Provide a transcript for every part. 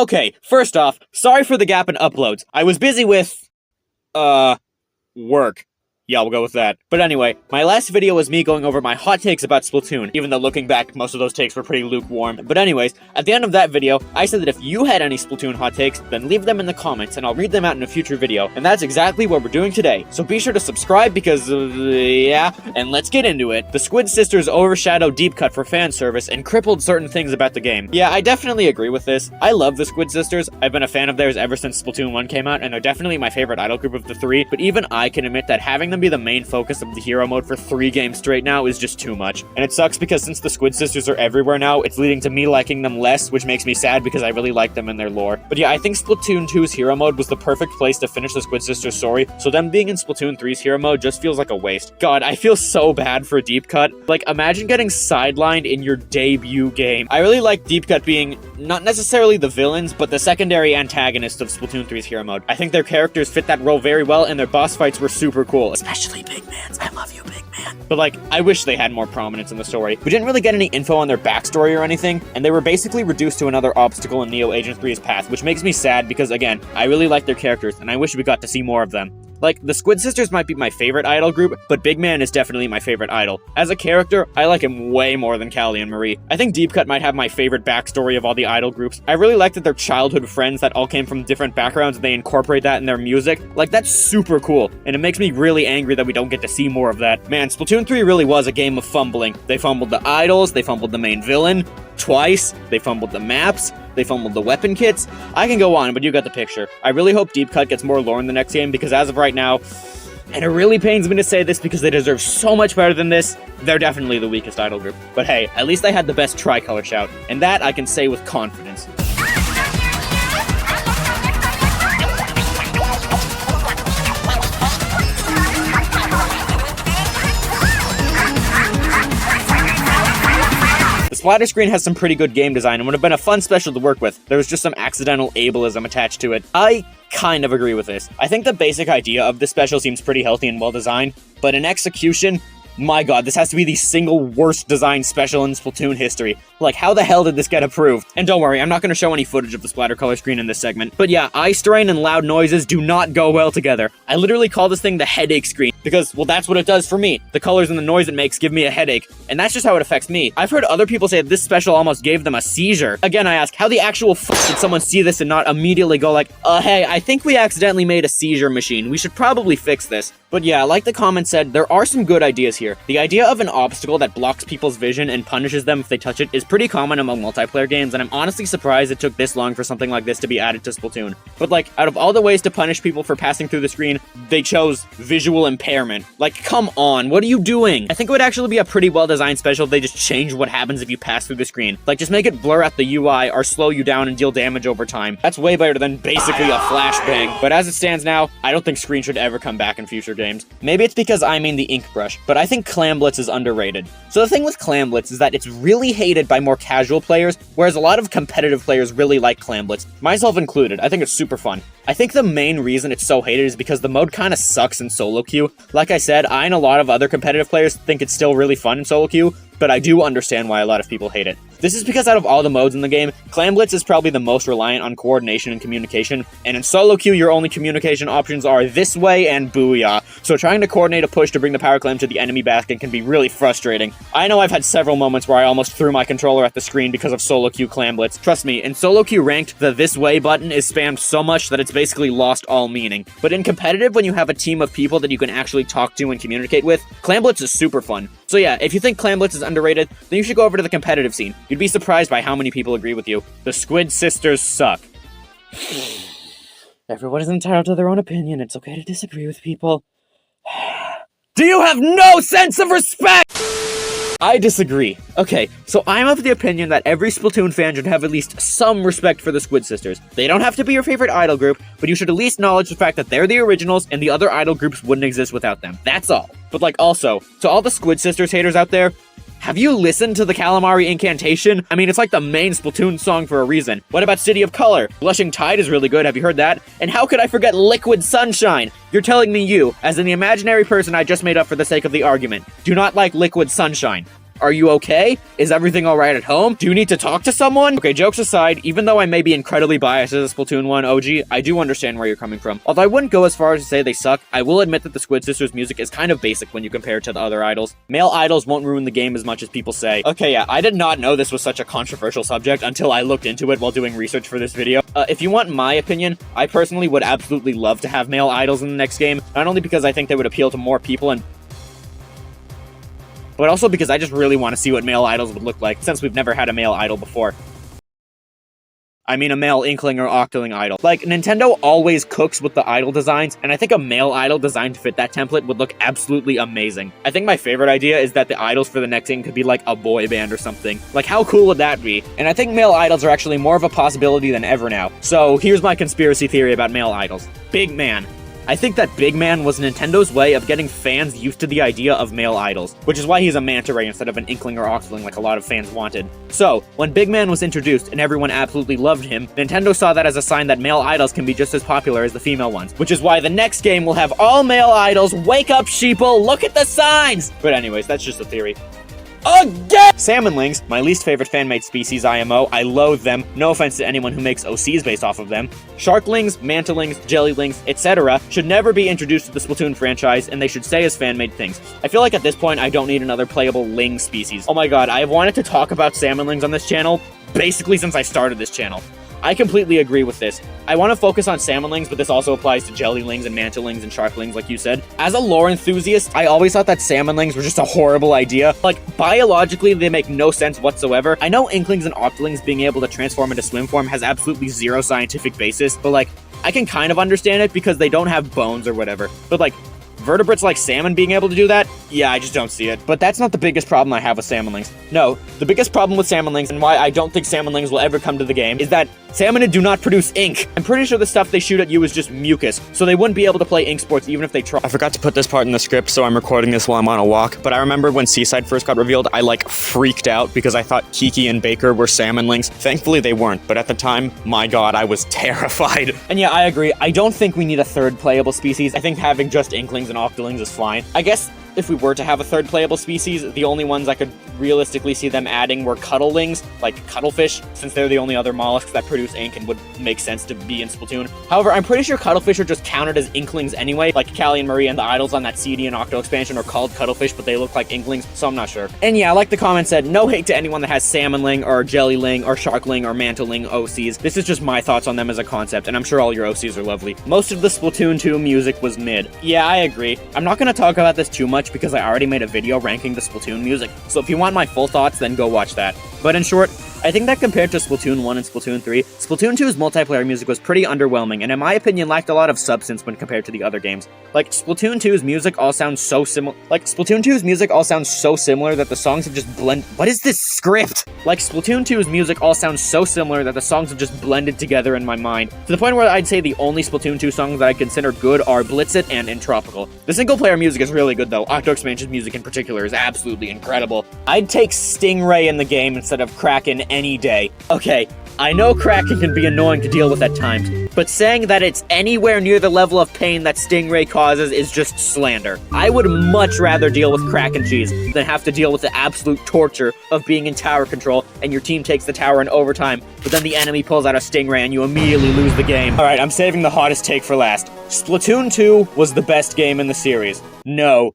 Okay, first off, sorry for the gap in uploads. I was busy with... work. Yeah, we'll go with that. But anyway, my last video was me going over my hot takes about Splatoon, even though looking back, most of those takes were pretty lukewarm. But anyways, at the end of that video, I said that if you had any Splatoon hot takes, then leave them in the comments and I'll read them out in a future video. And that's exactly what we're doing today. So be sure to subscribe because, yeah, and let's get into it. The Squid Sisters overshadowed Deep Cut for fan service and crippled certain things about the game. Yeah, I definitely agree with this. I love the Squid Sisters. I've been a fan of theirs ever since Splatoon 1 came out, and they're definitely my favorite idol group of the three, but even I can admit that having them be the main focus of the hero mode for 3 games straight now is just too much. And it sucks because since the Squid Sisters are everywhere now, it's leading to me liking them less, which makes me sad because I really like them in their lore. But yeah, I think Splatoon 2's hero mode was the perfect place to finish the Squid Sisters story, so them being in Splatoon 3's hero mode just feels like a waste. God, I feel so bad for Deep Cut. Like, imagine getting sidelined in your debut game. I really like Deep Cut being not necessarily the villains, but the secondary antagonists of Splatoon 3's hero mode. I think their characters fit that role very well, and their boss fights were super cool. Especially Big Man's. I love you, Big Man. But like, I wish they had more prominence in the story. We didn't really get any info on their backstory or anything, and they were basically reduced to another obstacle in Neo Agent 3's path, which makes me sad because, again, I really like their characters, and I wish we got to see more of them. Like, the Squid Sisters might be my favorite idol group, but Big Man is definitely my favorite idol. As a character, I like him way more than Callie and Marie. I think Deep Cut might have my favorite backstory of all the idol groups. I really like that they're childhood friends that all came from different backgrounds and they incorporate that in their music. Like, that's super cool, and it makes me really angry that we don't get to see more of that. Man, Splatoon 3 really was a game of fumbling. They fumbled the idols, they fumbled the main villain, twice, they fumbled the maps, they fumbled the weapon kits. I can go on, but you got the picture. I really hope Deep Cut gets more lore in the next game, because as of right now, and it really pains me to say this because they deserve so much better than this, they're definitely the weakest idol group. But hey, at least they had the best tricolor shout, and that I can say with confidence. The splatter screen has some pretty good game design and would have been a fun special to work with. There was just some accidental ableism attached to it. I kind of agree with this. I think the basic idea of this special seems pretty healthy and well designed, but in execution, my god, this has to be the single worst designed special in Splatoon history. Like, how the hell did this get approved? And don't worry, I'm not going to show any footage of the splatter color screen in this segment. But yeah, eye strain and loud noises do not go well together. I literally call this thing the headache screen, because, well, that's what it does for me. The colors and the noise it makes give me a headache, and that's just how it affects me. I've heard other people say that this special almost gave them a seizure. Again, I ask, how the actual fuck did someone see this and not immediately go like, hey, I think we accidentally made a seizure machine. We should probably fix this. But yeah, like the comment said, there are some good ideas here. The idea of an obstacle that blocks people's vision and punishes them if they touch it is pretty common among multiplayer games, and I'm honestly surprised it took this long for something like this to be added to Splatoon. But like, out of all the ways to punish people for passing through the screen, they chose visual impairment. Like, come on, what are you doing? I think it would actually be a pretty well-designed special if they just changed what happens if you pass through the screen. Like, just make it blur out the UI or slow you down and deal damage over time. That's way better than basically a flashbang. But as it stands now, I don't think screen should ever come back in future games. Maybe it's because I mean the ink brush, but I think Clam Blitz is underrated. So the thing with Clam Blitz is that it's really hated by more casual players, whereas a lot of competitive players really like Clam Blitz, myself included. I think it's super fun. I think the main reason it's so hated is because the mode kind of sucks in solo queue. Like I said, I and a lot of other competitive players think it's still really fun in solo queue, but I do understand why a lot of people hate it. This is because out of all the modes in the game, Clam Blitz is probably the most reliant on coordination and communication, and in solo queue your only communication options are this way and booyah, so trying to coordinate a push to bring the power clam to the enemy basket can be really frustrating. I know I've had several moments where I almost threw my controller at the screen because of solo queue Clam Blitz. Trust me, in solo queue ranked, the this way button is spammed so much that it's basically lost all meaning. But in competitive, when you have a team of people that you can actually talk to and communicate with, Clam Blitz is super fun. So yeah, if you think Clam Blitz is underrated, then you should go over to the competitive scene. You'd be surprised by how many people agree with you. The Squid Sisters suck. Everyone is entitled to their own opinion. It's okay to disagree with people. Do you have no sense of respect? I disagree. Okay, so I'm of the opinion that every Splatoon fan should have at least some respect for the Squid Sisters. They don't have to be your favorite idol group, but you should at least acknowledge the fact that they're the originals and the other idol groups wouldn't exist without them. That's all. But like, also, to all the Squid Sisters haters out there, have you listened to the Calamari Incantation? I mean, it's like the main Splatoon song for a reason. What about City of Color? Blushing Tide is really good, have you heard that? And how could I forget Liquid Sunshine? You're telling me you, as in the imaginary person I just made up for the sake of the argument, do not like Liquid Sunshine. Are you okay? Is everything alright at home? Do you need to talk to someone? Okay, jokes aside, even though I may be incredibly biased as a Splatoon 1 OG, I do understand where you're coming from. Although I wouldn't go as far as to say they suck, I will admit that the Squid Sisters music is kind of basic when you compare it to the other idols. Male idols won't ruin the game as much as people say. Okay, yeah, I did not know this was such a controversial subject until I looked into it while doing research for this video. If you want my opinion, I personally would absolutely love to have male idols in the next game, not only because I think they would appeal to more people but also because I just really want to see what male idols would look like, since we've never had a male idol before. I mean a male Inkling or Octoling idol. Like, Nintendo always cooks with the idol designs, and I think a male idol designed to fit that template would look absolutely amazing. I think my favorite idea is that the idols for the next game could be like a boy band or something. Like, how cool would that be? And I think male idols are actually more of a possibility than ever now. So, here's my conspiracy theory about male idols. Big Man. I think that Big Man was Nintendo's way of getting fans used to the idea of male idols, which is why he's a manta ray instead of an Inkling or Octoling like a lot of fans wanted. So, when Big Man was introduced and everyone absolutely loved him, Nintendo saw that as a sign that male idols can be just as popular as the female ones, which is why the next game will have all male idols. Wake up, sheeple, look at the signs! But anyways, that's just a theory. Again! Salmon Lings, my least favorite fan-made species IMO. I loathe them. No offense to anyone who makes OCs based off of them. Sharklings, Mantlings, Jellylings, etc. should never be introduced to the Splatoon franchise, and they should stay as fan-made things. I feel like at this point, I don't need another playable Ling species. Oh my god, I have wanted to talk about Salmon Lings on this channel basically since I started this channel. I completely agree with this. I want to focus on Salmon Lings, but this also applies to Jellylings and Mantlings and Sharklings, like you said. As a lore enthusiast, I always thought that Salmon Lings were just a horrible idea. Like, biologically, they make no sense whatsoever. I know Inklings and Octolings being able to transform into swim form has absolutely zero scientific basis, but like, I can kind of understand it because they don't have bones or whatever. But like, vertebrates like salmon being able to do that? Yeah, I just don't see it. But that's not the biggest problem I have with Salmon Lings. No, the biggest problem with Salmon Lings and why I don't think Salmon Lings will ever come to the game is that salmon do not produce ink. I'm pretty sure the stuff they shoot at you is just mucus, so they wouldn't be able to play ink sports even if they try. I forgot to put this part in the script, so I'm recording this while I'm on a walk, but I remember when Seaside first got revealed, I like freaked out because I thought Kiki and Baker were Salmon Lings. Thankfully they weren't, but at the time, my god, I was terrified. And yeah, I agree. I don't think we need a third playable species. I think having just Inklings and Octolings is fine. I guess if we were to have a third playable species, the only ones I could realistically see them adding were Cuttlelings, like Cuttlefish, since they're the only other mollusks that produce ink and would make sense to be in Splatoon. However, I'm pretty sure Cuttlefish are just counted as Inklings anyway, like Callie and Marie and the idols on that CD and Octo expansion are called Cuttlefish, but they look like Inklings, so I'm not sure. And yeah, like the comment said, no hate to anyone that has Salmonling or Jellyling or Sharkling or Mantling OCs. This is just my thoughts on them as a concept, and I'm sure all your OCs are lovely. Most of the Splatoon 2 music was mid. Yeah, I agree. I'm not gonna talk about this too much because I already made a video ranking the Splatoon music, so if you want my full thoughts, then go watch that. But in short, I think that compared to Splatoon 1 and Splatoon 3, Splatoon 2's multiplayer music was pretty underwhelming, and in my opinion lacked a lot of substance when compared to the other games. Like, Splatoon 2's music all sounds so similar that the songs have just What is this script? Like, Splatoon 2's music all sounds so similar that the songs have just blended together in my mind, to the point where I'd say the only Splatoon 2 songs that I consider good are Blitz It and In Tropical. The single-player music is really good though. Octo Expansion's music in particular is absolutely incredible. I'd take Stingray in the game instead of Kraken any day. Okay, I know Kraken can be annoying to deal with at times, but saying that it's anywhere near the level of pain that Stingray causes is just slander. I would much rather deal with Kraken cheese than have to deal with the absolute torture of being in tower control and your team takes the tower in overtime, but then the enemy pulls out a Stingray and you immediately lose the game. Alright, I'm saving the hottest take for last. Splatoon 2 was the best game in the series. No.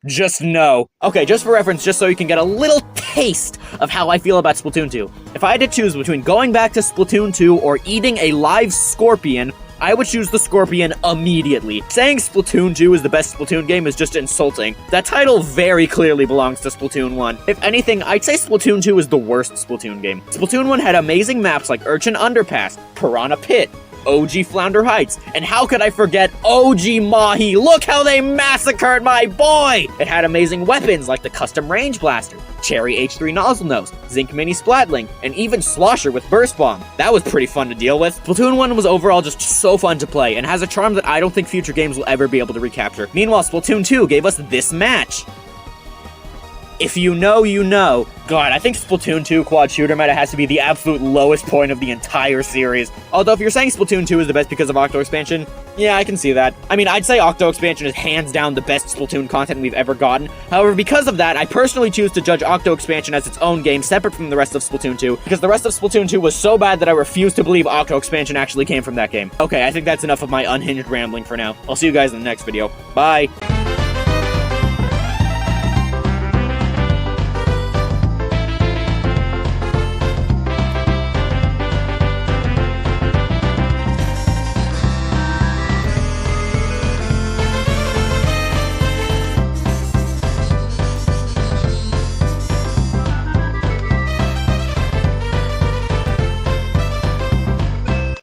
Just no. Okay, just for reference, just so you can get a little taste of how I feel about Splatoon 2. If I had to choose between going back to Splatoon 2 or eating a live scorpion, I would choose the scorpion immediately. Saying Splatoon 2 is the best Splatoon game is just insulting. That title very clearly belongs to Splatoon 1. If anything, I'd say Splatoon 2 is the worst Splatoon game. Splatoon 1 had amazing maps like Urchin Underpass, Piranha Pit, OG Flounder Heights, and how could I forget OG Mahi? Look how they massacred my boy! It had amazing weapons like the custom range blaster, Cherry H3 Nozzle Nose, Zinc Mini Splatling, and even Slosher with Burst Bomb. That was pretty fun to deal with. Splatoon 1 was overall just so fun to play, and has a charm that I don't think future games will ever be able to recapture. Meanwhile, Splatoon 2 gave us this match. If you know, you know. God, I think Splatoon 2 quad shooter meta has to be the absolute lowest point of the entire series. Although if you're saying Splatoon 2 is the best because of Octo Expansion, yeah, I can see that. I mean, I'd say Octo Expansion is hands down the best Splatoon content we've ever gotten. However, because of that, I personally choose to judge Octo Expansion as its own game, separate from the rest of Splatoon 2, because the rest of Splatoon 2 was so bad that I refuse to believe Octo Expansion actually came from that game. Okay, I think that's enough of my unhinged rambling for now. I'll see you guys in the next video. Bye!